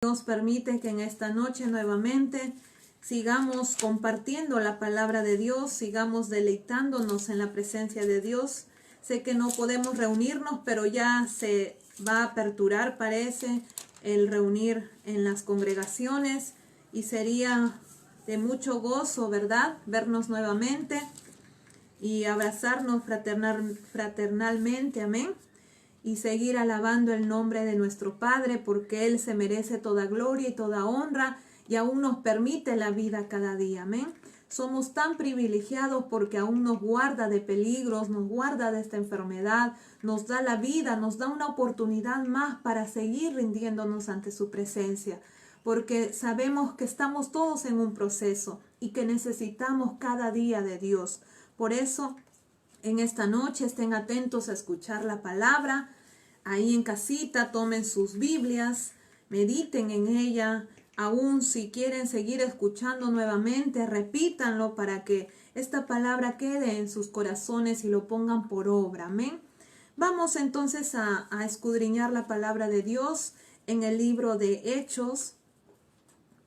Dios permite que en esta noche nuevamente sigamos compartiendo la palabra de Dios, sigamos deleitándonos en la presencia de Dios. Sé que no podemos reunirnos, pero ya se va a aperturar, parece, el reunir en las congregaciones y sería de mucho gozo, ¿verdad? Vernos nuevamente y abrazarnos fraternalmente, amén. Y seguir alabando el nombre de nuestro Padre, porque Él se merece toda gloria y toda honra y aún nos permite la vida cada día, amén. Somos tan privilegiados porque aún nos guarda de peligros, nos guarda de esta enfermedad, nos da la vida, nos da una oportunidad más para seguir rindiéndonos ante su presencia, porque sabemos que estamos todos en un proceso y que necesitamos cada día de Dios. Por eso, en esta noche estén atentos a escuchar la palabra. Ahí en casita tomen sus Biblias, mediten en ella. Aún si quieren seguir escuchando nuevamente, repítanlo para que esta palabra quede en sus corazones y lo pongan por obra. Amén. Vamos entonces a escudriñar la palabra de Dios en el libro de Hechos.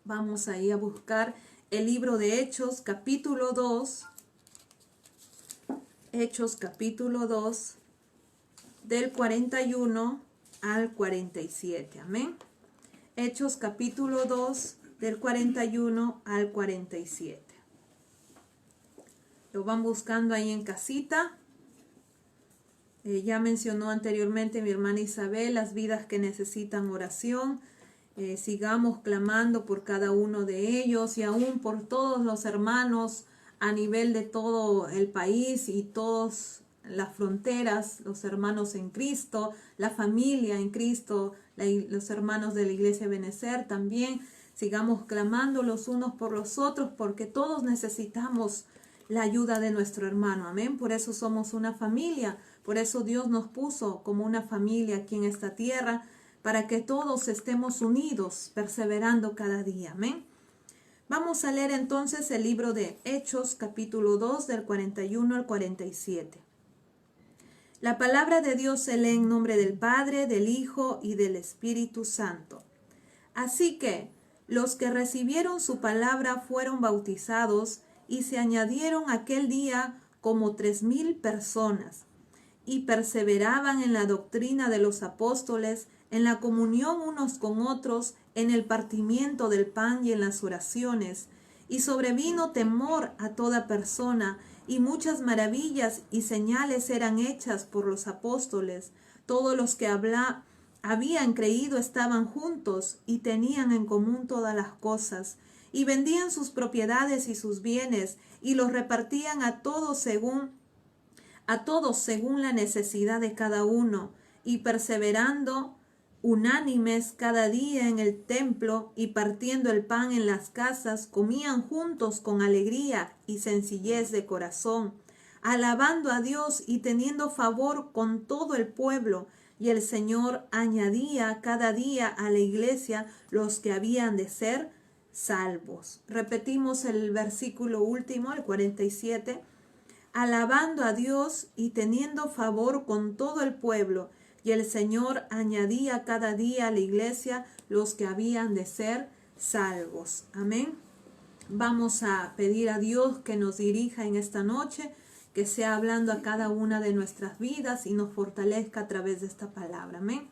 Vamos ahí a buscar el libro de Hechos, capítulo 2. Hechos capítulo 2, del 41 al 47. Amén. Hechos capítulo 2, del 41 al 47. Lo van buscando ahí en casita. Ya mencionó anteriormente mi hermana Isabel las vidas que necesitan oración. Sigamos clamando por cada uno de ellos y aún por todos los hermanos a nivel de todo el país y todas las fronteras, los hermanos en Cristo, la familia en Cristo, los hermanos de la iglesia Benecer también. Sigamos clamando los unos por los otros porque todos necesitamos la ayuda de nuestro hermano. Amén. Por eso somos una familia. Por eso Dios nos puso como una familia aquí en esta tierra, para que todos estemos unidos, perseverando cada día. Amén. Vamos a leer entonces el libro de Hechos, capítulo 2, del 41 al 47. La palabra de Dios se lee en nombre del Padre, del Hijo y del Espíritu Santo. Así que los que recibieron su palabra fueron bautizados y se añadieron aquel día como 3,000 personas y perseveraban en la doctrina de los apóstoles, en la comunión unos con otros, en el partimiento del pan y en las oraciones. Y sobrevino temor a toda persona, y muchas maravillas y señales eran hechas por los apóstoles. Todos los que habían creído estaban juntos y tenían en común todas las cosas, y vendían sus propiedades y sus bienes, y los repartían a todos según la necesidad de cada uno, y perseverando unánimes cada día en el templo y partiendo el pan en las casas, comían juntos con alegría y sencillez de corazón, alabando a Dios y teniendo favor con todo el pueblo. Y el Señor añadía cada día a la iglesia los que habían de ser salvos. Repetimos el versículo último, el 47. Alabando a Dios y teniendo favor con todo el pueblo. Y el Señor añadía cada día a la iglesia los que habían de ser salvos. Amén. Vamos a pedir a Dios que nos dirija en esta noche, que sea hablando a cada una de nuestras vidas y nos fortalezca a través de esta palabra. Amén.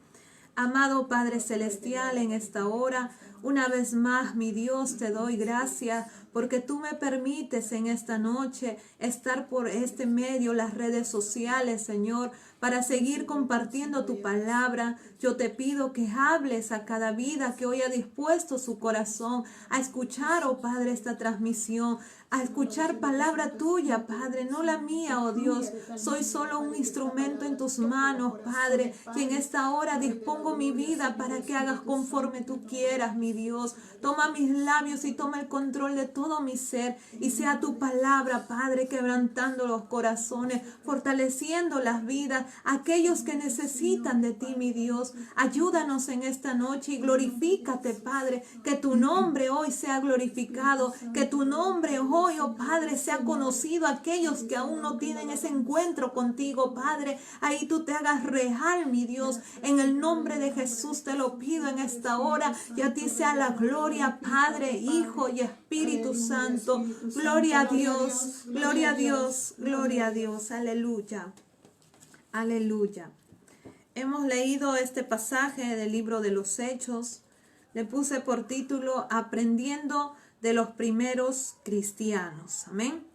Amado Padre Celestial, en esta hora, una vez más, mi Dios, te doy gracias porque tú me permites en esta noche estar por este medio, las redes sociales, Señor, para seguir compartiendo tu palabra. Yo te pido que hables a cada vida que hoy ha dispuesto su corazón a escuchar, oh Padre, esta transmisión, a escuchar palabra tuya, Padre, no la mía, oh Dios. Soy solo un instrumento en tus manos, Padre, que en esta hora dispongo mi vida para que hagas conforme tú quieras, mi Dios. Toma mis labios y toma el control de todo mi ser y sea tu palabra, Padre, quebrantando los corazones, fortaleciendo las vidas a aquellos que necesitan de ti, mi Dios. Ayúdanos en esta noche y glorifícate, Padre, que tu nombre hoy sea glorificado, que tu nombre hoy, oh Padre, sea conocido a aquellos que aún no tienen ese encuentro contigo, Padre. Ahí tú te hagas real, mi Dios. En el nombre de Jesús te lo pido en esta hora, y a ti sea la gloria, Padre, Hijo y Espíritu Santo. Gloria a Dios, gloria a Dios, gloria a Dios. Aleluya, aleluya. Hemos leído este pasaje del libro de los Hechos. Le puse por título Aprendiendo de los primeros cristianos. Amén.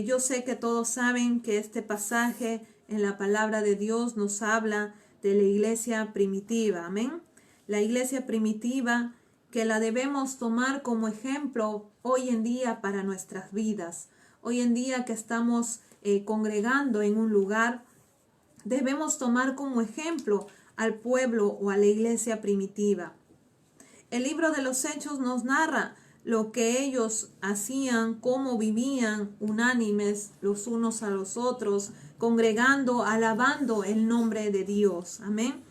Yo sé que todos saben que este pasaje en la palabra de Dios nos habla de la iglesia primitiva. Amén. La iglesia primitiva, que la debemos tomar como ejemplo hoy en día para nuestras vidas. Hoy en día que estamos congregando en un lugar, debemos tomar como ejemplo al pueblo o a la iglesia primitiva. El libro de los Hechos nos narra lo que ellos hacían, cómo vivían unánimes los unos a los otros, congregando, alabando el nombre de Dios. Amén.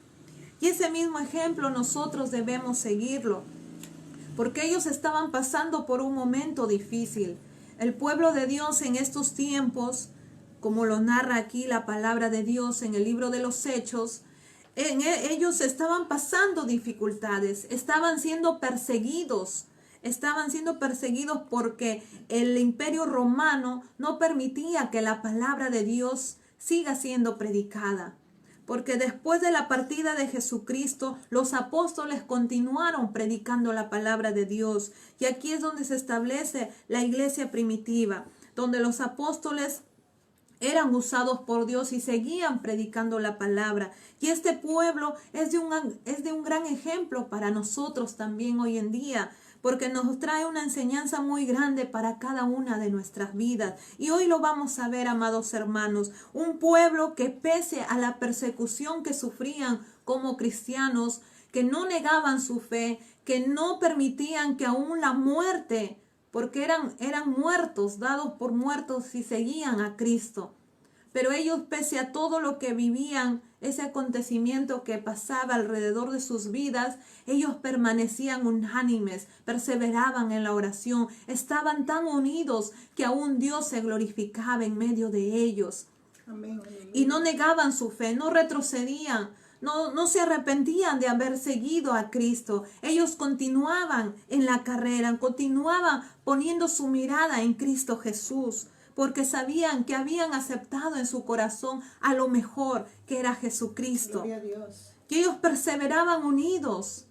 Y ese mismo ejemplo nosotros debemos seguirlo, porque ellos estaban pasando por un momento difícil. El pueblo de Dios en estos tiempos, como lo narra aquí la palabra de Dios en el libro de los Hechos, ellos estaban pasando dificultades, estaban siendo perseguidos porque el imperio romano no permitía que la palabra de Dios siga siendo predicada. Porque después de la partida de Jesucristo, los apóstoles continuaron predicando la palabra de Dios. Y aquí es donde se establece la iglesia primitiva, donde los apóstoles eran usados por Dios y seguían predicando la palabra. Y este pueblo es de un gran ejemplo para nosotros también hoy en día, porque nos trae una enseñanza muy grande para cada una de nuestras vidas. Y hoy lo vamos a ver, amados hermanos, un pueblo que pese a la persecución que sufrían como cristianos, que no negaban su fe, que no permitían que aún la muerte, porque eran muertos, dados por muertos si seguían a Cristo. Pero ellos, pese a todo lo que vivían, ese acontecimiento que pasaba alrededor de sus vidas, ellos permanecían unánimes, perseveraban en la oración, estaban tan unidos que aún Dios se glorificaba en medio de ellos. Amén. Y no negaban su fe, no retrocedían, no se arrepentían de haber seguido a Cristo. Ellos continuaban en la carrera, continuaban poniendo su mirada en Cristo Jesús, porque sabían que habían aceptado en su corazón a lo mejor, que era Jesucristo. Gloria a Dios. Que ellos perseveraban unidos.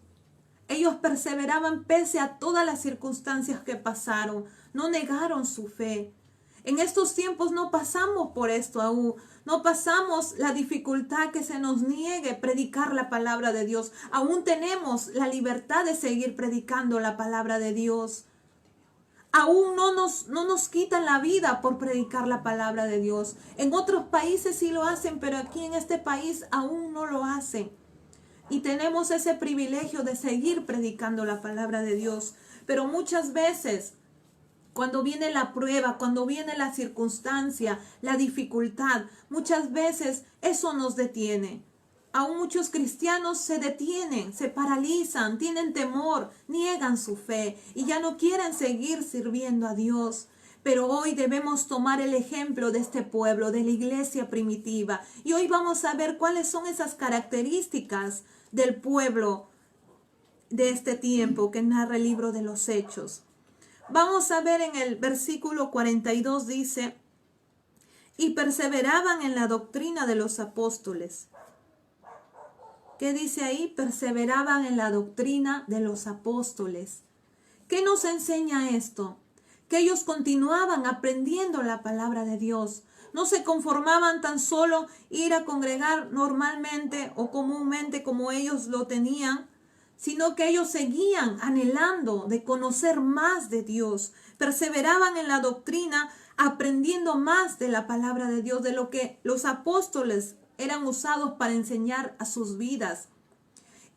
Ellos perseveraban pese a todas las circunstancias que pasaron. No negaron su fe. En estos tiempos no pasamos por esto aún. No pasamos la dificultad que se nos niegue predicar la palabra de Dios. Aún tenemos la libertad de seguir predicando la palabra de Dios. Aún no nos quitan la vida por predicar la palabra de Dios. En otros países sí lo hacen, pero aquí en este país aún no lo hacen. Y tenemos ese privilegio de seguir predicando la palabra de Dios. Pero muchas veces, cuando viene la prueba, cuando viene la circunstancia, la dificultad, muchas veces eso nos detiene. Aún muchos cristianos se detienen, se paralizan, tienen temor, niegan su fe y ya no quieren seguir sirviendo a Dios. Pero hoy debemos tomar el ejemplo de este pueblo, de la iglesia primitiva. Y hoy vamos a ver cuáles son esas características del pueblo de este tiempo que narra el libro de los Hechos. Vamos a ver en el versículo 42 dice, y perseveraban en la doctrina de los apóstoles. ¿Qué dice ahí? Perseveraban en la doctrina de los apóstoles. ¿Qué nos enseña esto? Que ellos continuaban aprendiendo la palabra de Dios. No se conformaban tan solo ir a congregar normalmente o comúnmente como ellos lo tenían, sino que ellos seguían anhelando de conocer más de Dios. Perseveraban en la doctrina, aprendiendo más de la palabra de Dios, de lo que los apóstoles eran usados para enseñar a sus vidas.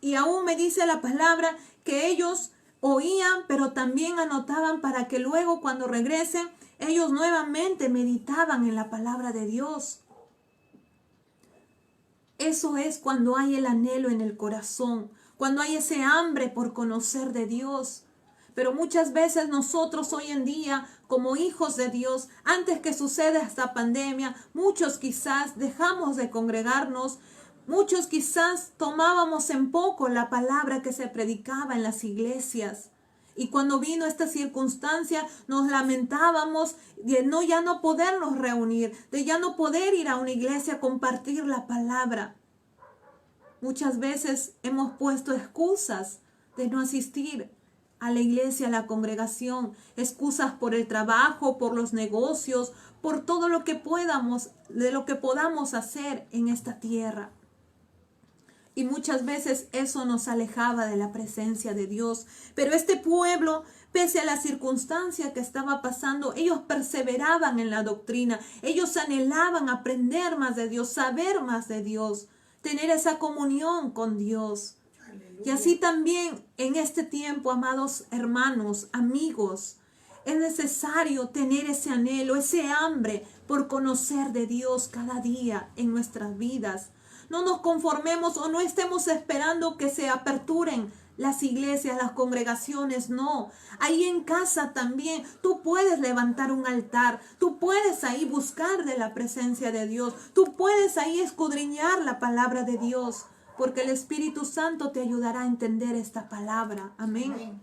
Y aún me dice la palabra que ellos oían, pero también anotaban para que luego cuando regresen, ellos nuevamente meditaban en la palabra de Dios. Eso es cuando hay el anhelo en el corazón, cuando hay ese hambre por conocer de Dios. Pero muchas veces nosotros hoy en día, como hijos de Dios, antes que suceda esta pandemia, muchos quizás dejamos de congregarnos, muchos quizás tomábamos en poco la palabra que se predicaba en las iglesias. Y cuando vino esta circunstancia, nos lamentábamos de ya no podernos reunir, de ya no poder ir a una iglesia a compartir la palabra. Muchas veces hemos puesto excusas de no asistir a la iglesia, a la congregación, excusas por el trabajo, por los negocios, por todo lo que podamos, de lo que podamos hacer en esta tierra. Y muchas veces eso nos alejaba de la presencia de Dios. Pero este pueblo, pese a la circunstancia que estaba pasando, ellos perseveraban en la doctrina. Ellos anhelaban aprender más de Dios, saber más de Dios, tener esa comunión con Dios. Aleluya. Y así también en este tiempo, amados hermanos, amigos, es necesario tener ese anhelo, ese hambre por conocer de Dios cada día en nuestras vidas. No nos conformemos o no estemos esperando que se aperturen las iglesias, las congregaciones, no. Ahí en casa también tú puedes levantar un altar, tú puedes ahí buscar de la presencia de Dios, tú puedes ahí escudriñar la palabra de Dios, porque el Espíritu Santo te ayudará a entender esta palabra. Amén. Amén.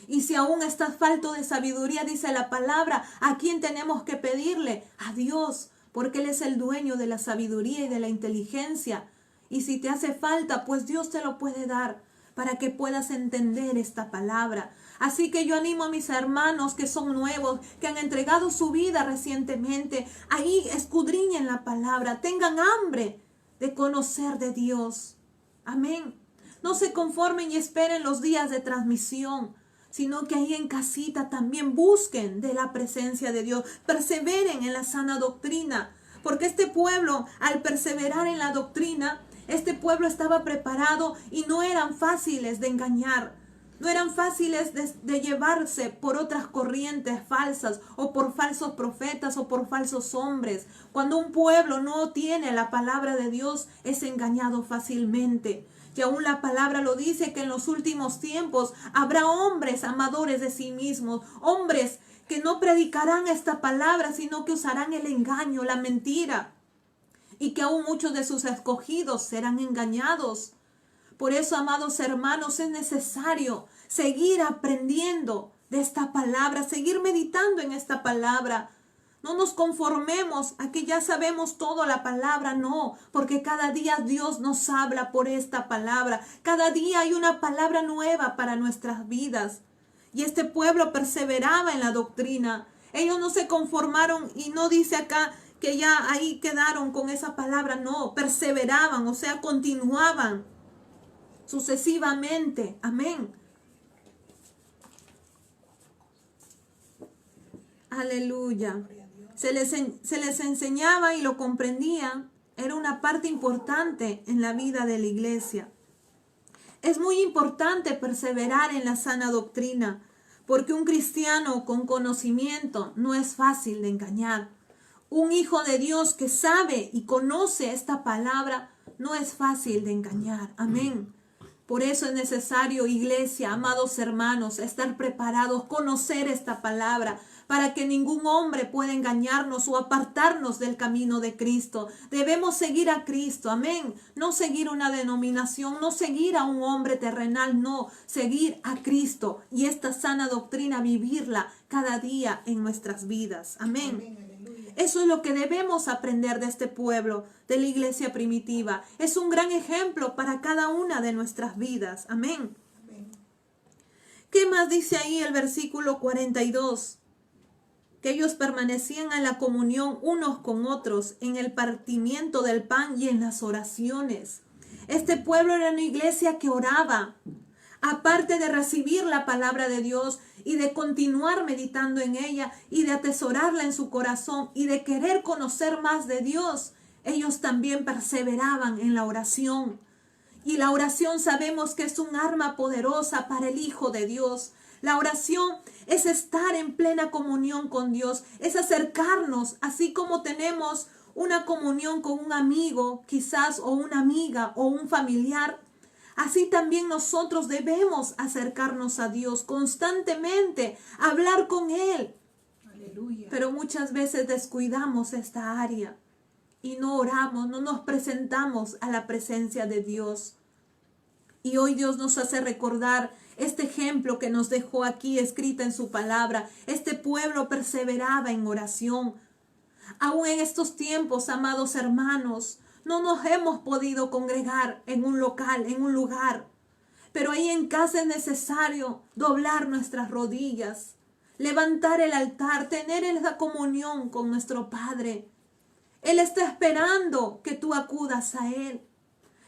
Y si aún estás falto de sabiduría, dice la palabra, ¿a quién tenemos que pedirle? A Dios, porque Él es el dueño de la sabiduría y de la inteligencia. Y si te hace falta, pues Dios te lo puede dar para que puedas entender esta palabra. Así que yo animo a mis hermanos que son nuevos, que han entregado su vida recientemente. Ahí escudriñen la palabra, tengan hambre de conocer de Dios. Amén. No se conformen y esperen los días de transmisión, sino que ahí en casita también busquen de la presencia de Dios, perseveren en la sana doctrina, porque este pueblo, al perseverar en la doctrina, este pueblo estaba preparado y no eran fáciles de engañar, no eran fáciles de llevarse por otras corrientes falsas o por falsos profetas o por falsos hombres. Cuando un pueblo no tiene la palabra de Dios, es engañado fácilmente. Y aún la palabra lo dice que en los últimos tiempos habrá hombres amadores de sí mismos, hombres que no predicarán esta palabra, sino que usarán el engaño, la mentira, y que aún muchos de sus escogidos serán engañados. Por eso, amados hermanos, es necesario seguir aprendiendo de esta palabra, seguir meditando en esta palabra. No nos conformemos a que ya sabemos toda la palabra, no, porque cada día Dios nos habla por esta palabra. Cada día hay una palabra nueva para nuestras vidas. Y este pueblo perseveraba en la doctrina. Ellos no se conformaron y no dice acá que ya ahí quedaron con esa palabra, no, perseveraban, o sea, continuaban sucesivamente. Amén. Aleluya. Se les enseñaba y lo comprendían. Era una parte importante en la vida de la iglesia. Es muy importante perseverar en la sana doctrina, porque un cristiano con conocimiento no es fácil de engañar. Un hijo de Dios que sabe y conoce esta palabra no es fácil de engañar. Amén. Por eso es necesario, iglesia, amados hermanos, estar preparados, conocer esta palabra, para que ningún hombre pueda engañarnos o apartarnos del camino de Cristo. Debemos seguir a Cristo, amén. No seguir una denominación, no seguir a un hombre terrenal, no, seguir a Cristo y esta sana doctrina vivirla cada día en nuestras vidas, amén. Eso es lo que debemos aprender de este pueblo, de la iglesia primitiva. Es un gran ejemplo para cada una de nuestras vidas, amén. ¿Qué más dice ahí el versículo 42? Que ellos permanecían en la comunión unos con otros, en el partimiento del pan y en las oraciones. Este pueblo era una iglesia que oraba. Aparte de recibir la palabra de Dios y de continuar meditando en ella y de atesorarla en su corazón y de querer conocer más de Dios, ellos también perseveraban en la oración. Y la oración sabemos que es un arma poderosa para el Hijo de Dios. La oración es estar en plena comunión con Dios, es acercarnos, así como tenemos una comunión con un amigo, quizás, o una amiga, o un familiar, así también nosotros debemos acercarnos a Dios constantemente, hablar con Él. Aleluya. Pero muchas veces descuidamos esta área y no oramos, no nos presentamos a la presencia de Dios. Y hoy Dios nos hace recordar este ejemplo que nos dejó aquí escrita en su palabra. Este pueblo perseveraba en oración. Aún en estos tiempos, amados hermanos, no nos hemos podido congregar en un local, en un lugar. Pero ahí en casa es necesario doblar nuestras rodillas, levantar el altar, tener esa comunión con nuestro Padre. Él está esperando que tú acudas a Él.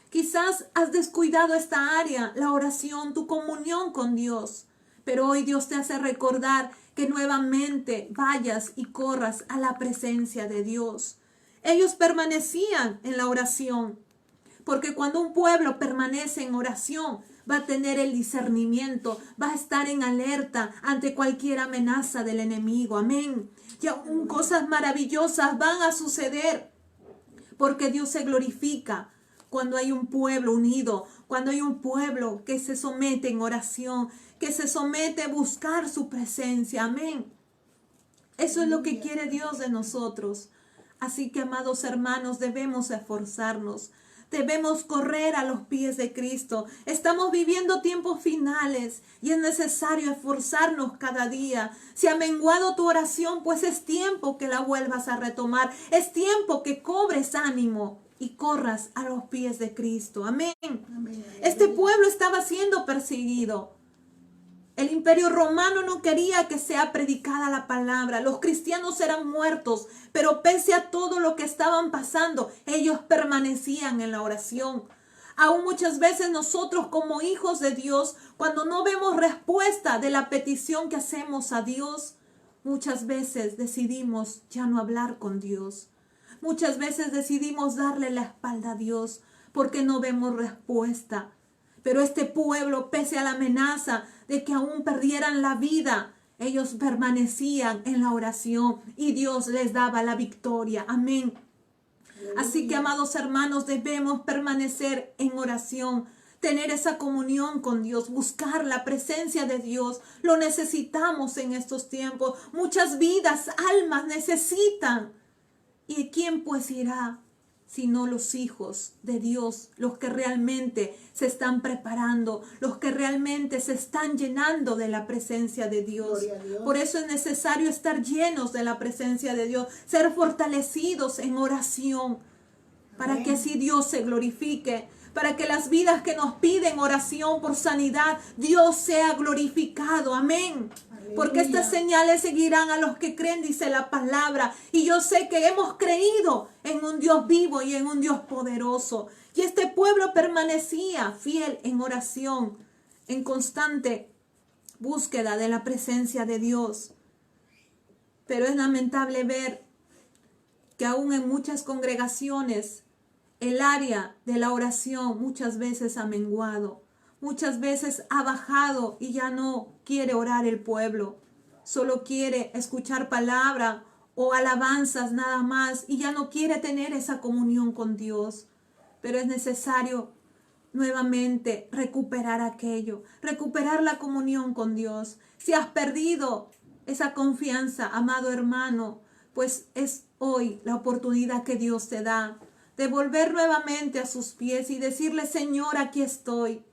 Quizás has descuidado esta área, la oración, tu comunión con Dios. Pero hoy Dios te hace recordar que nuevamente vayas y corras a la presencia de Dios. Ellos permanecían en la oración, porque cuando un pueblo permanece en oración, va a tener el discernimiento, va a estar en alerta ante cualquier amenaza del enemigo. Amén. Y aún cosas maravillosas van a suceder, porque Dios se glorifica cuando hay un pueblo unido, cuando hay un pueblo que se somete en oración, que se somete a buscar su presencia. Amén. Eso es lo que quiere Dios de nosotros. Así que, amados hermanos, debemos esforzarnos. Debemos correr a los pies de Cristo. Estamos viviendo tiempos finales y es necesario esforzarnos cada día. Si ha menguado tu oración, pues es tiempo que la vuelvas a retomar. Es tiempo que cobres ánimo y corras a los pies de Cristo. Amén. Amén. Este pueblo estaba siendo perseguido. El imperio romano no quería que sea predicada la palabra. Los cristianos eran muertos, pero pese a todo lo que estaban pasando, ellos permanecían en la oración. Aún muchas veces nosotros como hijos de Dios, cuando no vemos respuesta de la petición que hacemos a Dios, muchas veces decidimos ya no hablar con Dios. Muchas veces decidimos darle la espalda a Dios porque no vemos respuesta. Pero este pueblo, pese a la amenaza de que aún perdieran la vida, ellos permanecían en la oración y Dios les daba la victoria. Amén. Así que, amados hermanos, debemos permanecer en oración, tener esa comunión con Dios, buscar la presencia de Dios. Lo necesitamos en estos tiempos. Muchas vidas, almas necesitan. ¿Y quién pues irá? Sino los hijos de Dios, los que realmente se están preparando, los que realmente se están llenando de la presencia de Dios. Por eso es necesario estar llenos de la presencia de Dios, ser fortalecidos en oración, para que así Dios se glorifique, para que las vidas que nos piden oración por sanidad, Dios sea glorificado. Amén. Porque estas señales seguirán a los que creen, dice la palabra. Y yo sé que hemos creído en un Dios vivo y en un Dios poderoso. Y este pueblo permanecía fiel en oración, en constante búsqueda de la presencia de Dios. Pero es lamentable ver que aún en muchas congregaciones el área de la oración muchas veces ha menguado. Muchas veces ha bajado y ya no quiere orar el pueblo. Solo quiere escuchar palabra o alabanzas nada más y ya no quiere tener esa comunión con Dios. Pero es necesario nuevamente recuperar aquello, recuperar la comunión con Dios. Si has perdido esa confianza, amado hermano, pues es hoy la oportunidad que Dios te da de volver nuevamente a sus pies y decirle: Señor, aquí estoy.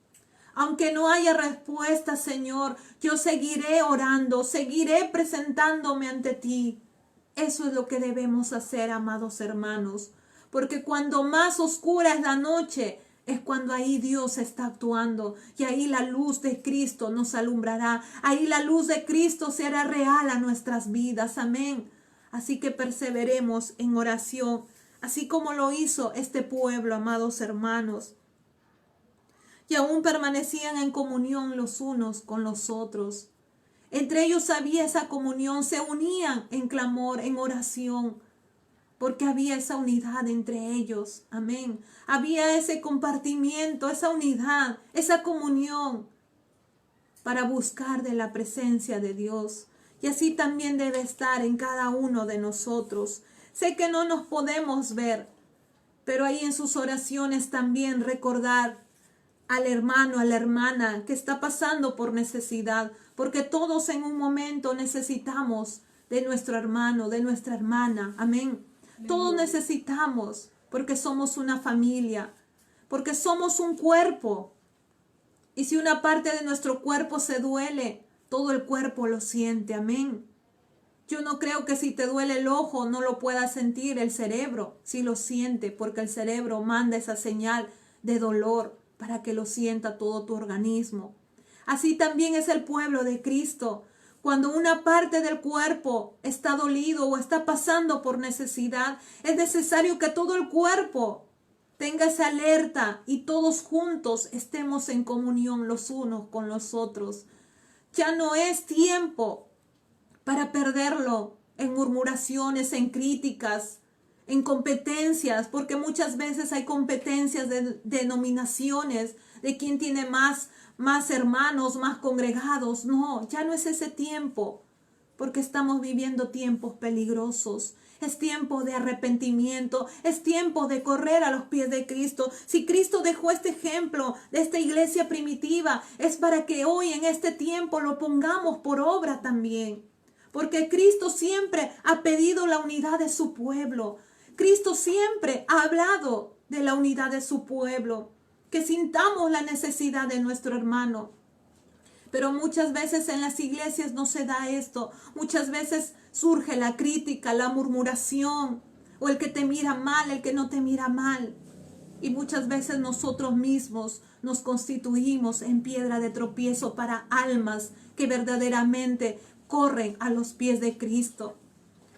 Aunque no haya respuesta, Señor, yo seguiré orando, seguiré presentándome ante ti. Eso es lo que debemos hacer, amados hermanos, porque cuando más oscura es la noche, es cuando ahí Dios está actuando y ahí la luz de Cristo nos alumbrará. Ahí la luz de Cristo será real a nuestras vidas. Amén. Así que perseveremos en oración, así como lo hizo este pueblo, amados hermanos. Y aún permanecían en comunión los unos con los otros. Entre ellos había esa comunión, se unían en clamor, en oración, porque había esa unidad entre ellos. Amén. Había ese compartimiento, esa unidad, esa comunión para buscar de la presencia de Dios. Y así también debe estar en cada uno de nosotros. Sé que no nos podemos ver, pero ahí en sus oraciones también recordar al hermano, a la hermana que está pasando por necesidad, porque todos en un momento necesitamos de nuestro hermano, de nuestra hermana. Amén. Todos necesitamos, porque somos una familia, porque somos un cuerpo. Y si una parte de nuestro cuerpo se duele, todo el cuerpo lo siente. Amén. Yo no creo que si te duele el ojo no lo pueda sentir el cerebro. Sí lo siente, porque el cerebro manda esa señal de dolor para que lo sienta todo tu organismo. Así también es el pueblo de Cristo. Cuando una parte del cuerpo está dolido o está pasando por necesidad, es necesario que todo el cuerpo tenga esa alerta y todos juntos estemos en comunión los unos con los otros. Ya no es tiempo para perderlo en murmuraciones, en críticas, en competencias, porque muchas veces hay competencias de denominaciones, de quién tiene más hermanos, más congregados. No, ya no es ese tiempo, porque estamos viviendo tiempos peligrosos. Es tiempo de arrepentimiento, es tiempo de correr a los pies de Cristo. Si Cristo dejó este ejemplo de esta iglesia primitiva, es para que hoy en este tiempo lo pongamos por obra también. Porque Cristo siempre ha pedido la unidad de su pueblo. Cristo siempre ha hablado de la unidad de su pueblo. Que sintamos la necesidad de nuestro hermano. Pero muchas veces en las iglesias no se da esto. Muchas veces surge la crítica, la murmuración, o el que te mira mal, el que no te mira mal. Y muchas veces nosotros mismos nos constituimos en piedra de tropiezo para almas que verdaderamente corren a los pies de Cristo.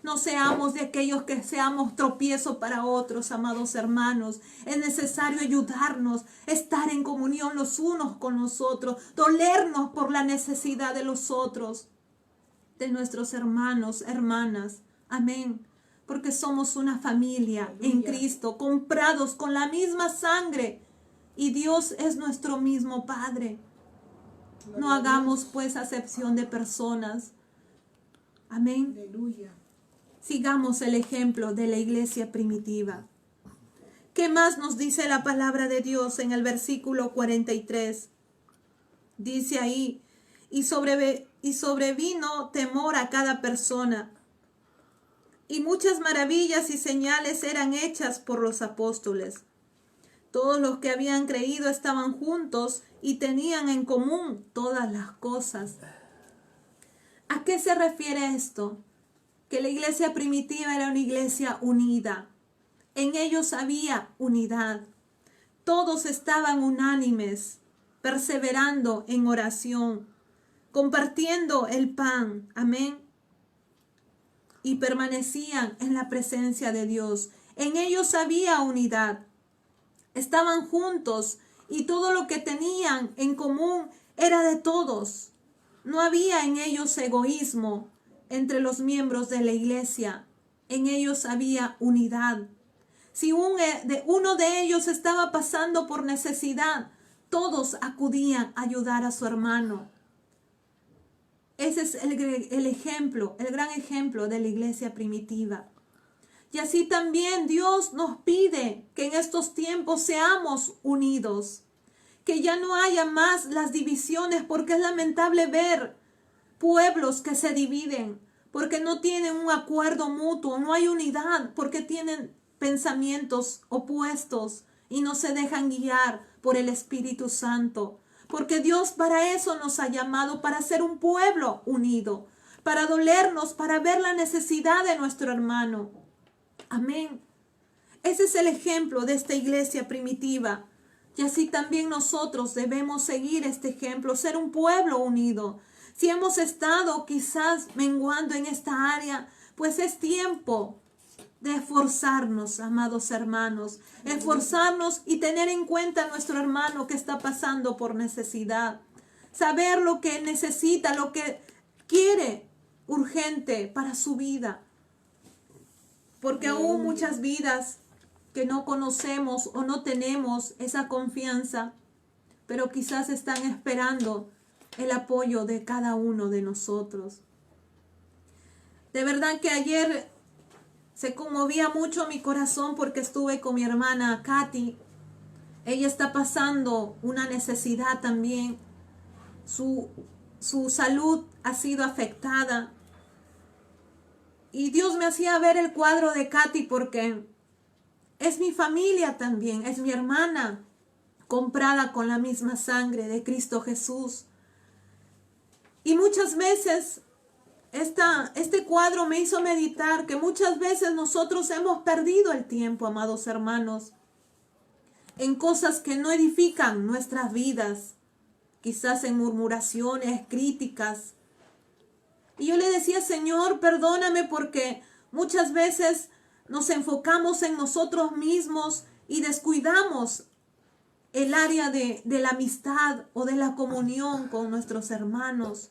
No seamos de aquellos que seamos tropiezo para otros, amados hermanos. Es necesario ayudarnos, estar en comunión los unos con los otros, dolernos por la necesidad de los otros, de nuestros hermanos, hermanas. Amén. Porque somos una familia en Cristo, comprados con la misma sangre. Y Dios es nuestro mismo Padre. No hagamos pues acepción de personas. Amén. Aleluya. Sigamos el ejemplo de la iglesia primitiva. ¿Qué más nos dice la palabra de Dios en el versículo 43? Dice ahí, y sobrevino temor a cada persona, y muchas maravillas y señales eran hechas por los apóstoles. Todos los que habían creído estaban juntos y tenían en común todas las cosas. ¿A qué se refiere esto? Que la iglesia primitiva era una iglesia unida. En ellos había unidad. Todos estaban unánimes, perseverando en oración, compartiendo el pan. Amén. Y permanecían en la presencia de Dios. En ellos había unidad. Estaban juntos y todo lo que tenían en común era de todos. No había en ellos egoísmo entre los miembros de la iglesia. En ellos había unidad. Si uno de ellos estaba pasando por necesidad, todos acudían a ayudar a su hermano. Ese es el ejemplo, el gran ejemplo de la iglesia primitiva. Y así también Dios nos pide que en estos tiempos seamos unidos, que ya no haya más las divisiones, porque es lamentable ver pueblos que se dividen, porque no tienen un acuerdo mutuo, no hay unidad, porque tienen pensamientos opuestos y no se dejan guiar por el Espíritu Santo. Porque Dios para eso nos ha llamado, para ser un pueblo unido, para dolernos, para ver la necesidad de nuestro hermano. Amén. Ese es el ejemplo de esta iglesia primitiva. Y así también nosotros debemos seguir este ejemplo, ser un pueblo unido. Si hemos estado quizás menguando en esta área, pues es tiempo de esforzarnos, amados hermanos. Esforzarnos y tener en cuenta a nuestro hermano que está pasando por necesidad. Saber lo que necesita, lo que quiere urgente para su vida. Porque aún muchas vidas que no conocemos o no tenemos esa confianza, pero quizás están esperando el apoyo de cada uno de nosotros. De verdad que ayer Se conmovía mucho mi corazón porque estuve con mi hermana Katy. Ella está pasando una necesidad también. Su salud ha sido afectada. Y Dios me hacía ver el cuadro de Katy porque es mi familia también, es mi hermana, comprada con la misma sangre de Cristo Jesús. Y muchas veces este cuadro me hizo meditar que muchas veces nosotros hemos perdido el tiempo, amados hermanos, en cosas que no edifican nuestras vidas, quizás en murmuraciones, críticas. Y yo le decía, Señor, perdóname porque muchas veces nos enfocamos en nosotros mismos y descuidamos el área de la amistad o de la comunión con nuestros hermanos.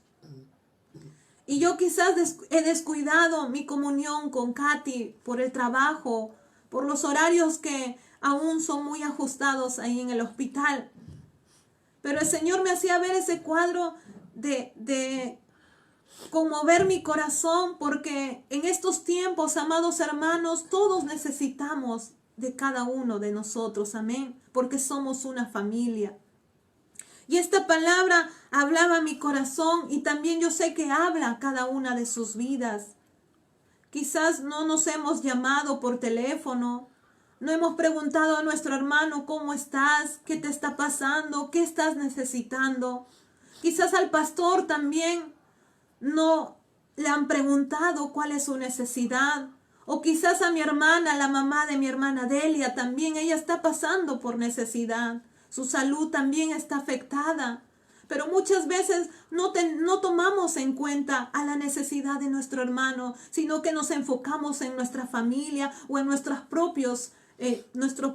Y yo quizás he descuidado mi comunión con Katy por el trabajo, por los horarios que aún son muy ajustados ahí en el hospital. Pero el Señor me hacía ver ese cuadro de conmover mi corazón, porque en estos tiempos, amados hermanos, todos necesitamos de cada uno de nosotros, amén, porque somos una familia. Y esta palabra hablaba a mi corazón y también yo sé que habla a cada una de sus vidas. Quizás no nos hemos llamado por teléfono, no hemos preguntado a nuestro hermano cómo estás, qué te está pasando, qué estás necesitando. Quizás al pastor también no le han preguntado cuál es su necesidad. O quizás a mi hermana, la mamá de mi hermana Delia, también ella está pasando por necesidad. Su salud también está afectada. Pero muchas veces no tomamos en cuenta a la necesidad de nuestro hermano, sino que nos enfocamos en nuestra familia o en nuestro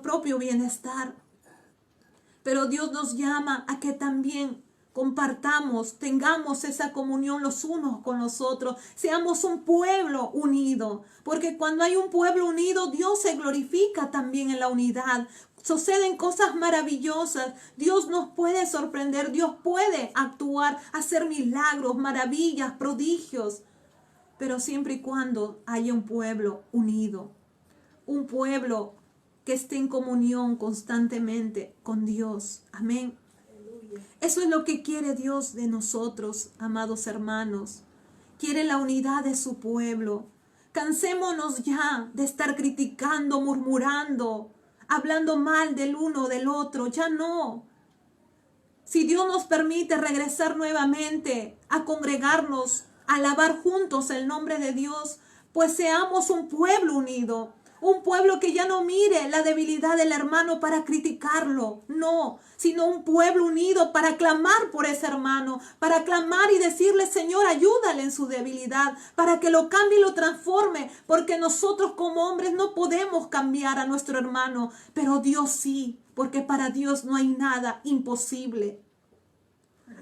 propio bienestar. Pero Dios nos llama a que también compartamos, tengamos esa comunión los unos con los otros, seamos un pueblo unido, porque cuando hay un pueblo unido, Dios se glorifica también en la unidad. Suceden cosas maravillosas, Dios nos puede sorprender, Dios puede actuar, hacer milagros, maravillas, prodigios, pero siempre y cuando haya un pueblo unido, un pueblo que esté en comunión constantemente con Dios. Amén. Eso es lo que quiere Dios de nosotros, amados hermanos. Quiere la unidad de su pueblo. Cansémonos ya de estar criticando, murmurando, hablando mal del uno o del otro. Ya no. Si Dios nos permite regresar nuevamente a congregarnos, a alabar juntos el nombre de Dios, pues seamos un pueblo unido. Un pueblo que ya no mire la debilidad del hermano para criticarlo, no, sino un pueblo unido para clamar por ese hermano, para clamar y decirle, Señor, ayúdale en su debilidad, para que lo cambie y lo transforme, porque nosotros como hombres no podemos cambiar a nuestro hermano, pero Dios sí, porque para Dios no hay nada imposible.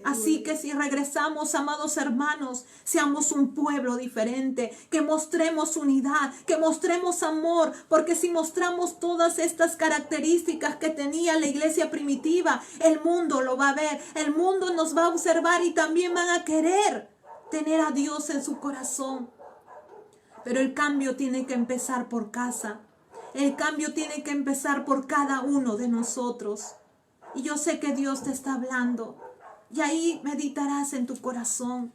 Así que si regresamos, amados hermanos, seamos un pueblo diferente, que mostremos unidad, que mostremos amor, porque si mostramos todas estas características que tenía la iglesia primitiva, el mundo lo va a ver, el mundo nos va a observar y también van a querer tener a Dios en su corazón. Pero el cambio tiene que empezar por casa, el cambio tiene que empezar por cada uno de nosotros. Y yo sé que Dios te está hablando. Y ahí meditarás en tu corazón.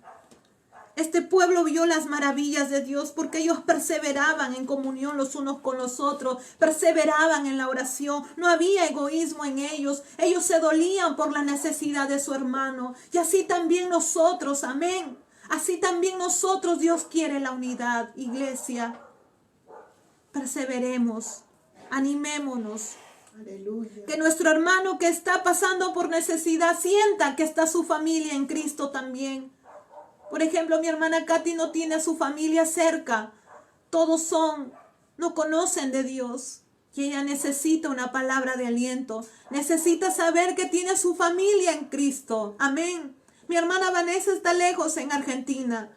Este pueblo vio las maravillas de Dios porque ellos perseveraban en comunión los unos con los otros, perseveraban en la oración, no había egoísmo en ellos, ellos se dolían por la necesidad de su hermano. Y así también nosotros, amén. Así también nosotros, Dios quiere la unidad, iglesia. Perseveremos, animémonos. Aleluya. Que nuestro hermano que está pasando por necesidad sienta que está su familia en Cristo también. Por ejemplo, mi hermana Katy no tiene a su familia cerca. Todos no conocen de Dios. Y ella necesita una palabra de aliento. Necesita saber que tiene a su familia en Cristo. Amén. Mi hermana Vanessa está lejos en Argentina.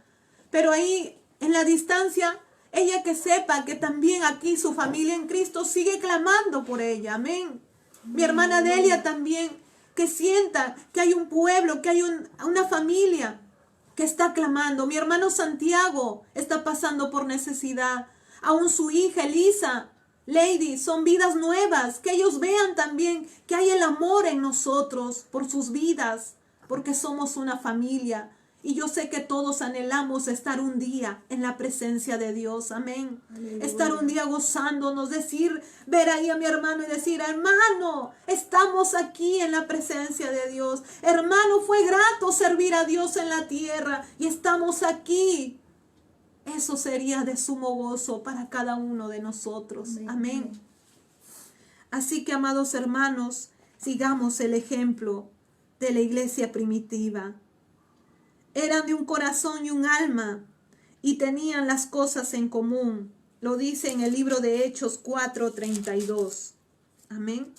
Pero ahí, en la distancia, ella que sepa que también aquí su familia en Cristo sigue clamando por ella. Amén. Mi hermana Delia también, que sienta que hay un pueblo, que hay una familia que está clamando. Mi hermano Santiago está pasando por necesidad. Aún su hija Elisa, Lady, son vidas nuevas. Que ellos vean también que hay el amor en nosotros por sus vidas, porque somos una familia. Y yo sé que todos anhelamos estar un día en la presencia de Dios. Amén. Aleluya. Estar un día gozándonos, ver ahí a mi hermano y decir, hermano, estamos aquí en la presencia de Dios. Hermano, fue grato servir a Dios en la tierra y estamos aquí. Eso sería de sumo gozo para cada uno de nosotros. Amén. Amén. Así que, amados hermanos, sigamos el ejemplo de la iglesia primitiva. Eran de un corazón y un alma y tenían las cosas en común. Lo dice en el libro de Hechos 4:32. Amén.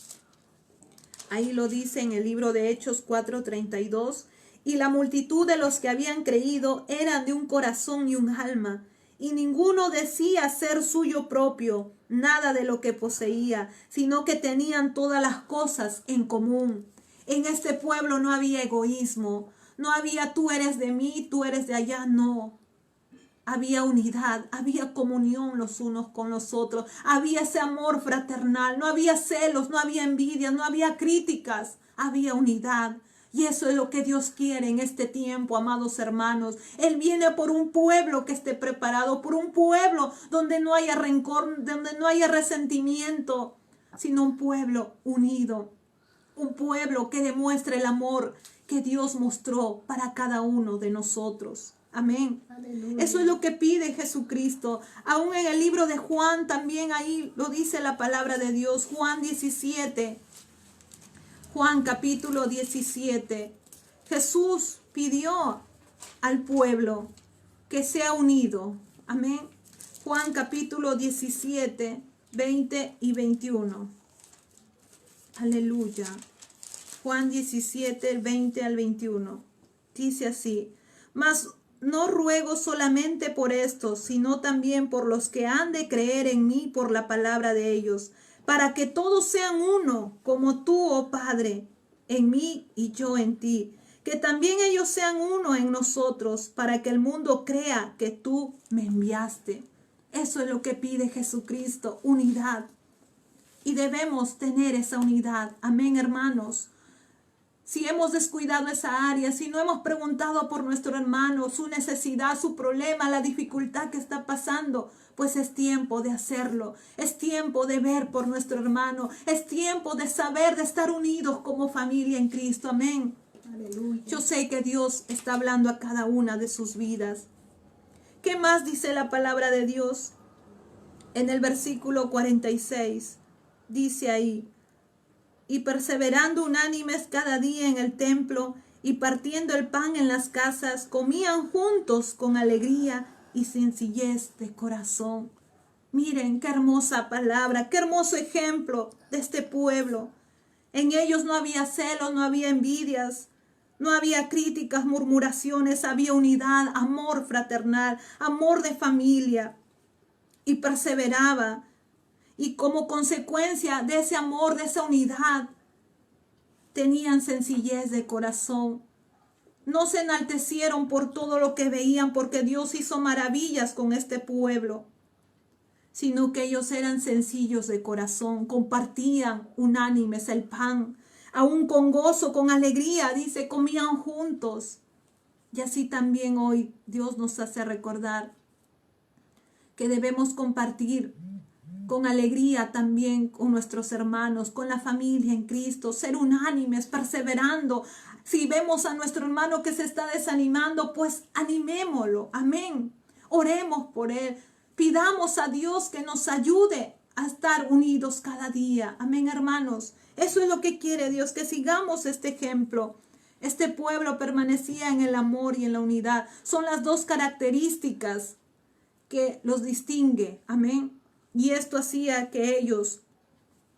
Ahí lo dice en el libro de Hechos 4:32. Y la multitud de los que habían creído eran de un corazón y un alma. Y ninguno decía ser suyo propio nada de lo que poseía, sino que tenían todas las cosas en común. En este pueblo no había egoísmo. No había tú eres de mí, tú eres de allá, no. Había unidad, había comunión los unos con los otros, había ese amor fraternal, no había celos, no había envidia, no había críticas, había unidad. Y eso es lo que Dios quiere en este tiempo, amados hermanos. Él viene por un pueblo que esté preparado, por un pueblo donde no haya rencor, donde no haya resentimiento, sino un pueblo unido, un pueblo que demuestre el amor que Dios mostró para cada uno de nosotros. Amén. Aleluya. Eso es lo que pide Jesucristo. Aún en el libro de Juan también ahí lo dice la palabra de Dios. Juan 17. Juan capítulo 17. Jesús pidió al pueblo que sea unido. Amén. Juan capítulo 17, 20 y 21. Aleluya. Juan 17, 20 al 21. Dice así: mas no ruego solamente por estos, sino también por los que han de creer en mí por la palabra de ellos, para que todos sean uno, como tú, oh Padre, en mí y yo en ti, que también ellos sean uno en nosotros, para que el mundo crea que tú me enviaste. Eso es lo que pide Jesucristo, unidad. Y debemos tener esa unidad. Amén, hermanos. Si hemos descuidado esa área, si no hemos preguntado por nuestro hermano, su necesidad, su problema, la dificultad que está pasando, pues es tiempo de hacerlo. Es tiempo de ver por nuestro hermano. Es tiempo de saber, de estar unidos como familia en Cristo. Amén. Aleluya. Yo sé que Dios está hablando a cada una de sus vidas. ¿Qué más dice la palabra de Dios? En el versículo 46, dice ahí: y perseverando unánimes cada día en el templo y partiendo el pan en las casas, comían juntos con alegría y sencillez de corazón. Miren qué hermosa palabra, qué hermoso ejemplo de este pueblo. En ellos no había celos, no había envidias, no había críticas, murmuraciones, había unidad, amor fraternal, amor de familia. Y perseveraba. Y como consecuencia de ese amor, de esa unidad, tenían sencillez de corazón. No se enaltecieron por todo lo que veían, porque Dios hizo maravillas con este pueblo, sino que ellos eran sencillos de corazón, compartían unánimes el pan, aún con gozo, con alegría, dice, comían juntos. Y así también hoy Dios nos hace recordar que debemos compartir con alegría también con nuestros hermanos, con la familia en Cristo, ser unánimes, perseverando. Si vemos a nuestro hermano que se está desanimando, pues animémoslo, amén. Oremos por él, pidamos a Dios que nos ayude a estar unidos cada día, amén, hermanos. Eso es lo que quiere Dios, que sigamos este ejemplo. Este pueblo permanecía en el amor y en la unidad. Son las dos características que los distingue, amén. Y esto hacía que ellos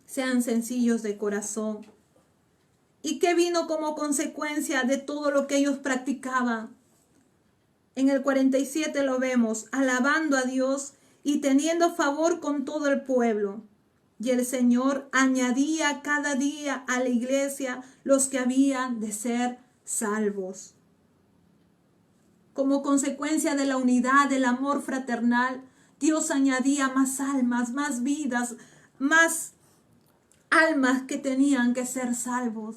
sean sencillos de corazón. ¿Y qué vino como consecuencia de todo lo que ellos practicaban? En el 47 lo vemos, alabando a Dios y teniendo favor con todo el pueblo. Y el Señor añadía cada día a la iglesia los que habían de ser salvos. Como consecuencia de la unidad, del amor fraternal, Dios añadía más almas, más vidas, más almas que tenían que ser salvos.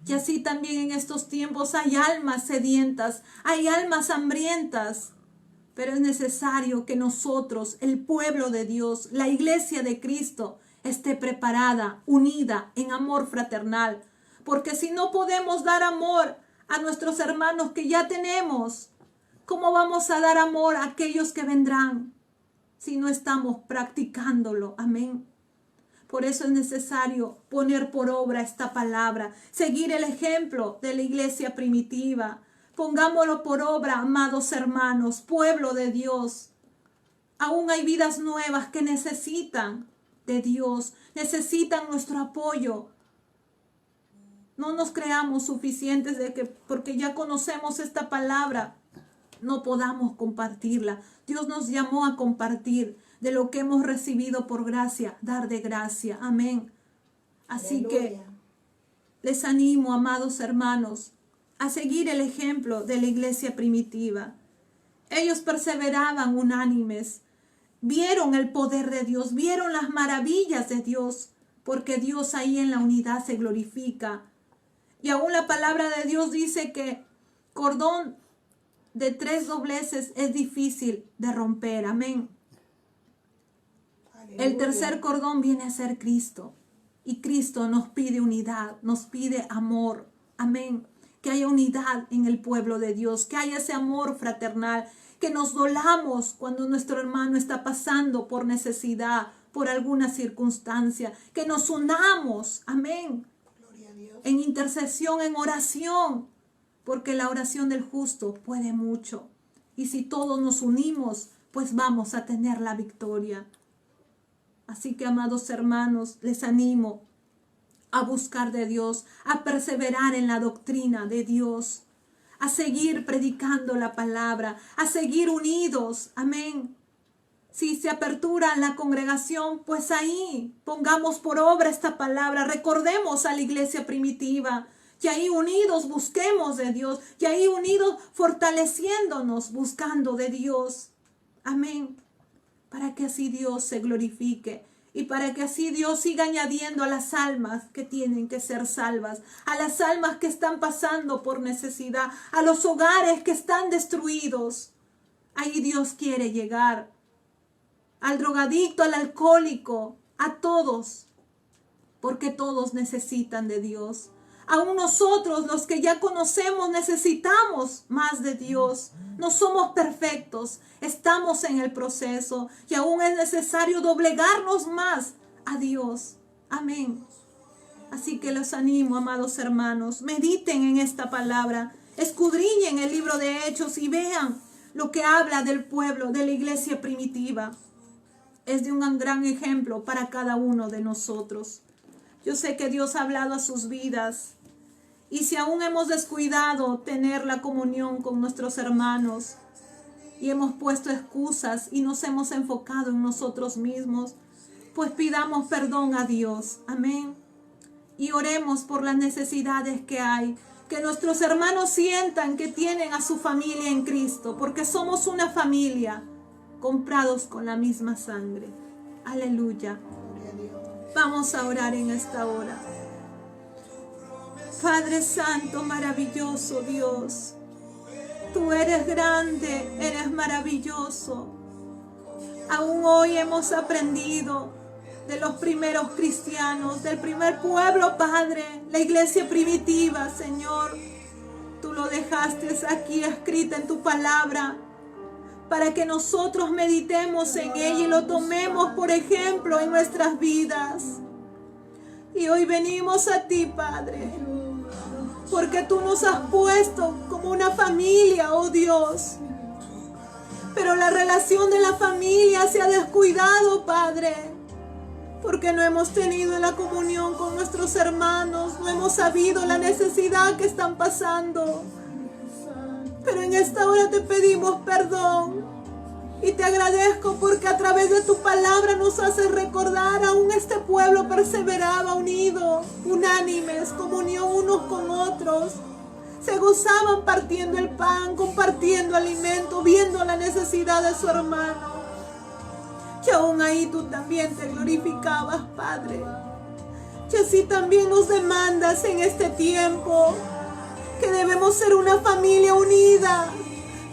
Y así también en estos tiempos hay almas sedientas, hay almas hambrientas. Pero es necesario que nosotros, el pueblo de Dios, la iglesia de Cristo, esté preparada, unida en amor fraternal. Porque si no podemos dar amor a nuestros hermanos que ya tenemos, ¿cómo vamos a dar amor a aquellos que vendrán si no estamos practicándolo? Amén. Por eso es necesario poner por obra esta palabra, seguir el ejemplo de la iglesia primitiva. Pongámoslo por obra, amados hermanos, pueblo de Dios. Aún hay vidas nuevas que necesitan de Dios, necesitan nuestro apoyo. No nos creamos suficientes de que porque ya conocemos esta palabra, no podamos compartirla. Dios nos llamó a compartir de lo que hemos recibido por gracia, dar de gracia. Amén. Así que les animo, amados hermanos, a seguir el ejemplo de la iglesia primitiva. Ellos perseveraban unánimes, vieron el poder de Dios, vieron las maravillas de Dios, porque Dios ahí en la unidad se glorifica. Y aún la palabra de Dios dice que cordón de 3 dobleces es difícil de romper. Amén. Aleluya. El tercer cordón viene a ser Cristo. Y Cristo nos pide unidad, nos pide amor. Amén. Que haya unidad en el pueblo de Dios, que haya ese amor fraternal, que nos dolamos cuando nuestro hermano está pasando por necesidad, por alguna circunstancia, que nos unamos. Amén. Gloria a Dios. En intercesión, en oración. Porque la oración del justo puede mucho. Y si todos nos unimos, pues vamos a tener la victoria. Así que, amados hermanos, les animo a buscar de Dios, a perseverar en la doctrina de Dios, a seguir predicando la palabra, a seguir unidos. Amén. Si se apertura la congregación, pues ahí pongamos por obra esta palabra. Recordemos a la iglesia primitiva. Y ahí unidos busquemos de Dios. Y ahí unidos fortaleciéndonos buscando de Dios. Amén. Para que así Dios se glorifique. Y para que así Dios siga añadiendo a las almas que tienen que ser salvas. A las almas que están pasando por necesidad. A los hogares que están destruidos. Ahí Dios quiere llegar. Al drogadicto, al alcohólico. A todos. Porque todos necesitan de Dios. Aún nosotros, los que ya conocemos, necesitamos más de Dios. No somos perfectos, estamos en el proceso y aún es necesario doblegarnos más a Dios. Amén. Así que los animo, amados hermanos, mediten en esta palabra, escudriñen el libro de Hechos y vean lo que habla del pueblo, de la iglesia primitiva. Es de un gran ejemplo para cada uno de nosotros. Yo sé que Dios ha hablado a sus vidas. Y si aún hemos descuidado tener la comunión con nuestros hermanos y hemos puesto excusas y nos hemos enfocado en nosotros mismos, pues pidamos perdón a Dios. Amén. Y oremos por las necesidades que hay. Que nuestros hermanos sientan que tienen a su familia en Cristo, porque somos una familia comprados con la misma sangre. Aleluya. Vamos a orar en esta hora. Padre Santo, maravilloso Dios, tú eres grande, eres maravilloso. Aún hoy hemos aprendido de los primeros cristianos, del primer pueblo, Padre, la iglesia primitiva, Señor. Tú lo dejaste aquí escrita en tu palabra para que nosotros meditemos en ella y lo tomemos por ejemplo en nuestras vidas. Y hoy venimos a ti, Padre, porque tú nos has puesto como una familia, oh Dios. Pero la relación de la familia se ha descuidado, Padre, porque no hemos tenido la comunión con nuestros hermanos, no hemos sabido la necesidad que están pasando. Pero en esta hora te pedimos perdón y te agradezco porque a través de tu palabra nos haces recordar aún este pueblo perseveraba unido, unánimes, comunión unos con otros. Se gozaban partiendo el pan, compartiendo alimento, viendo la necesidad de su hermano. que aún ahí tú también te glorificabas, Padre. Que así también nos demandas en este tiempo, que debemos ser una familia unida,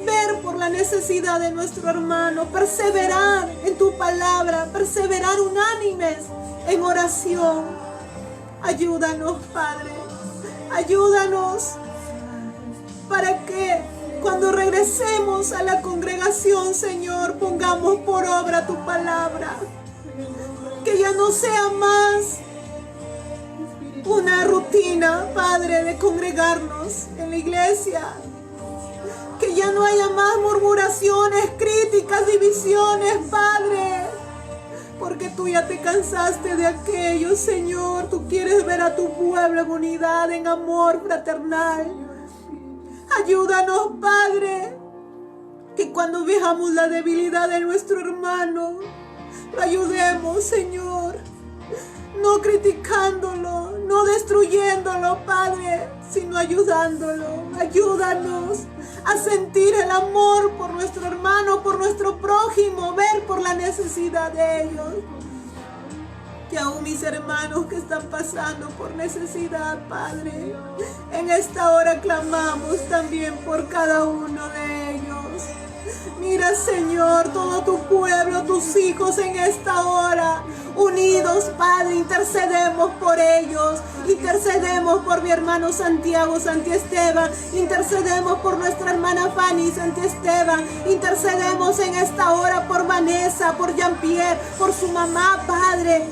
ver por la necesidad de nuestro hermano, perseverar en tu palabra, perseverar unánimes en oración. Ayúdanos, Padre, ayúdanos para que cuando regresemos a la congregación, Señor, pongamos por obra tu palabra. Que ya no sea más una rutina, Padre, de congregarnos en la iglesia. Que ya no haya más murmuraciones, críticas, divisiones, Padre. Porque tú ya te cansaste de aquello, Señor. Tú quieres ver a tu pueblo en unidad, en amor fraternal. Ayúdanos, Padre, que cuando veamos la debilidad de nuestro hermano, lo ayudemos, Señor. No criticándolo, no destruyéndolo, Padre, sino ayudándolo. Ayúdanos a sentir el amor por nuestro hermano, por nuestro prójimo, ver por la necesidad de ellos. Que aún mis hermanos que están pasando por necesidad, Padre, en esta hora clamamos también por cada uno de ellos. Mira, Señor, todo tu pueblo, tus hijos en esta hora, unidos, Padre, intercedemos por ellos, intercedemos por mi hermano Santiago Santiesteban, intercedemos por nuestra hermana Fanny Santiesteban, intercedemos en esta hora por Vanessa, por Jean-Pierre, por su mamá, Padre.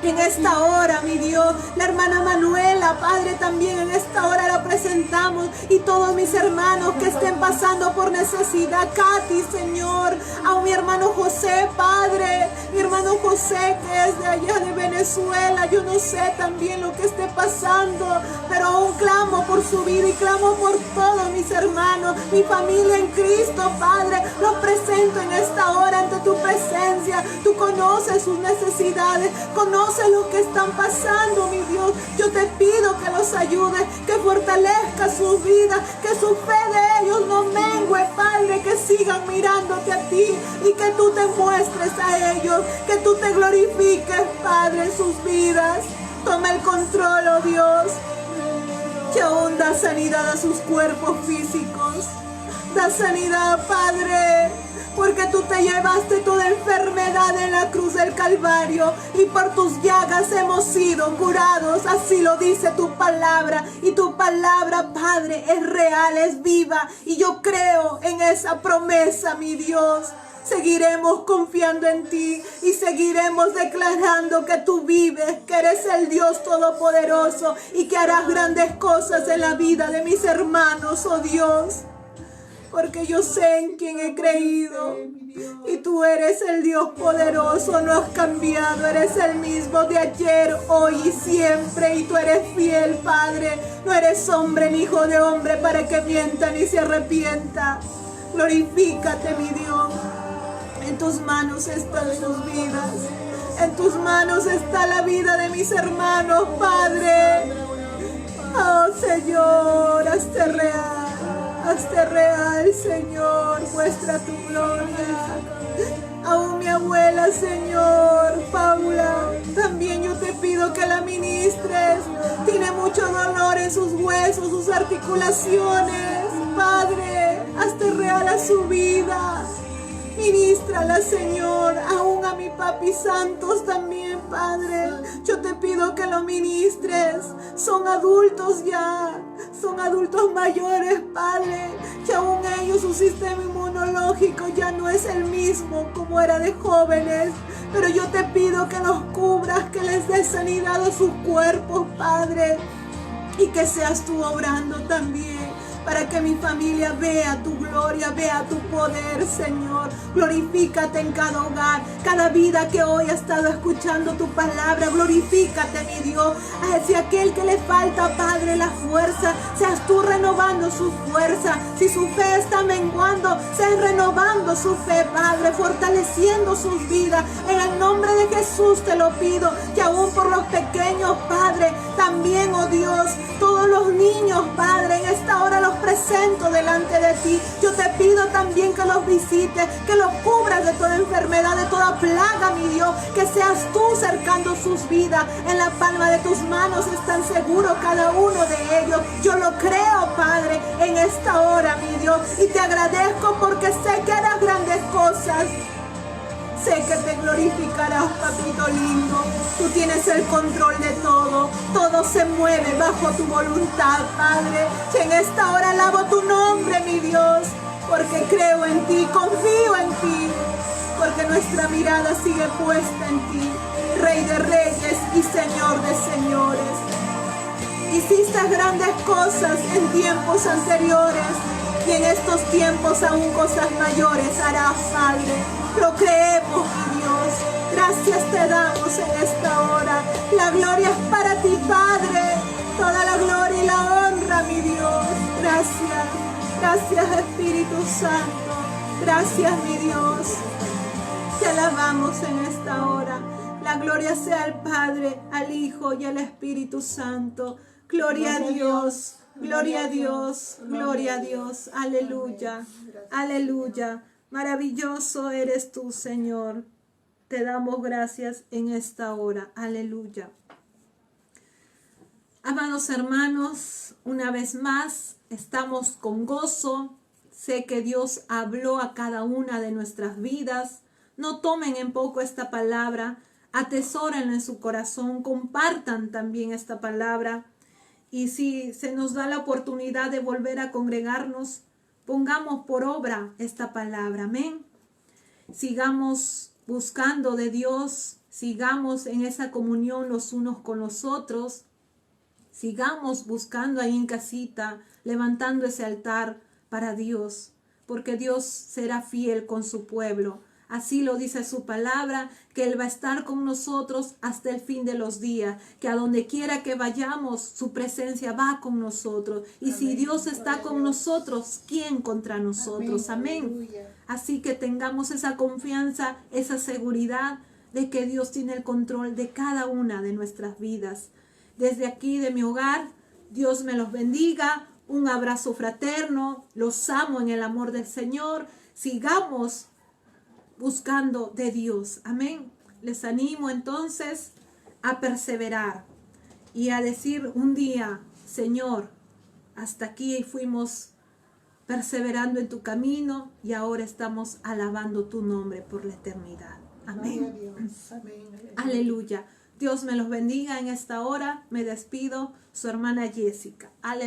En esta hora, mi Dios, la hermana Manuela, Padre, también en esta hora la presentamos. Y todos mis hermanos que estén pasando por necesidad. Katy, Señor, a mi hermano José, Padre, mi hermano José que es de allá de Venezuela. Yo no sé también lo que esté pasando, pero aún clamo por su vida y clamo por todos mis hermanos, mi familia en Cristo, Padre. Los presento en esta hora ante tu presencia. Tú conoces sus necesidades, conoces lo que están pasando, mi Dios. Yo te pido que los ayudes, que fortalezca su vida, que su fe de ellos no mengue, Padre, que sigan mirándote a ti y que tú te muestres a ellos, que tú te glorifiques, Padre, en sus vidas. Toma el control, oh Dios, que aún da sanidad a sus cuerpos físicos. Da sanidad, Padre, porque tú te llevaste toda enfermedad en la cruz del Calvario y por tus llagas hemos sido curados. Así lo dice tu palabra, y tu palabra, Padre, es real, es viva, y yo creo en esa promesa, mi Dios. Seguiremos confiando en ti y seguiremos declarando que tú vives, que eres el Dios Todopoderoso y que harás grandes cosas en la vida de mis hermanos, oh Dios. Porque yo sé en quién he creído y tú eres el Dios poderoso, no has cambiado, eres el mismo de ayer, hoy y siempre, y tú eres fiel, Padre. No eres hombre ni hijo de hombre para que mienta ni se arrepienta. Glorifícate, mi Dios. En tus manos están sus vidas, en tus manos está la vida de mis hermanos, Padre. Oh Señor, hazte real. Hazte real, Señor, muestra tu gloria. Aún mi abuela, Señor, Paula, también yo te pido que la ministres. Tiene mucho dolor en sus huesos, sus articulaciones. Padre, hazte real a su vida. Ministrala, Señor, aún a mi papi Santos también, Padre. Yo te pido que lo ministres. Son adultos ya, son adultos mayores, Padre, que aún ellos, su sistema inmunológico ya no es el mismo como era de jóvenes. Pero yo te pido que los cubras, que les des sanidad a sus cuerpos, Padre, y que seas tú obrando también, para que mi familia vea tu gloria, vea tu poder, Señor. Glorifícate en cada hogar, cada vida que hoy ha estado escuchando tu palabra. Glorifícate, mi Dios. Si aquel que le falta, Padre, la fuerza, seas tú renovando su fuerza. Si su fe está menguando, seas renovando su fe, Padre, fortaleciendo sus vidas. En el nombre de Jesús te lo pido. que aún por los pequeños, Padre, también, oh Dios, todos los niños, Padre, en esta hora los presento delante de ti. Yo te pido también que los visites, que los cubras de toda enfermedad, de toda plaga, mi Dios, que seas tú cercando sus vidas. En la palma de tus manos están seguros cada uno de ellos. Yo lo creo, Padre, en esta hora, mi Dios, y te agradezco porque sé que harás grandes cosas. Sé que te glorificarás, papito lindo. Tú tienes el control de todo. Todo se mueve bajo tu voluntad, Padre. Y en esta hora alabo tu nombre, mi Dios, porque creo en ti, confío en ti, porque nuestra mirada sigue puesta en ti, Rey de reyes y Señor de señores. Hiciste grandes cosas en tiempos anteriores y en estos tiempos aún cosas mayores harás, Padre. Lo creemos, mi Dios. Gracias te damos en esta hora. La gloria es para ti, Padre. Toda la gloria y la honra, mi Dios. Gracias. Gracias, Espíritu Santo. Gracias, mi Dios. Te alabamos en esta hora. La gloria sea al Padre, al Hijo y al Espíritu Santo. Gloria a Dios. Gloria a Dios. Gloria a Dios. Aleluya. Aleluya. Maravilloso eres tú, Señor. Te damos gracias en esta hora. Aleluya. Amados hermanos, una vez más estamos con gozo. Sé que Dios habló a cada una de nuestras vidas. No tomen en poco esta palabra. Atesórenla en su corazón. Compartan también esta palabra. Y si se nos da la oportunidad de volver a congregarnos, pongamos por obra esta palabra. Amén. Sigamos buscando de Dios. Sigamos en esa comunión los unos con los otros. Sigamos buscando ahí en casita, levantando ese altar para Dios, porque Dios será fiel con su pueblo. Así lo dice su palabra, que Él va a estar con nosotros hasta el fin de los días, que a donde quiera que vayamos, su presencia va con nosotros. Y amén. Si Dios está con nosotros, ¿quién contra nosotros? Amén. Así que tengamos esa confianza, esa seguridad de que Dios tiene el control de cada una de nuestras vidas. Desde aquí, de mi hogar, Dios me los bendiga. Un abrazo fraterno. Los amo en el amor del Señor. Sigamos buscando de Dios. Amén. Les animo entonces a perseverar y a decir un día, Señor, hasta aquí fuimos perseverando en tu camino y ahora estamos alabando tu nombre por la eternidad. Amén. Amén. Aleluya. Dios me los bendiga en esta hora. Me despido, su hermana Jessica. Aleluya.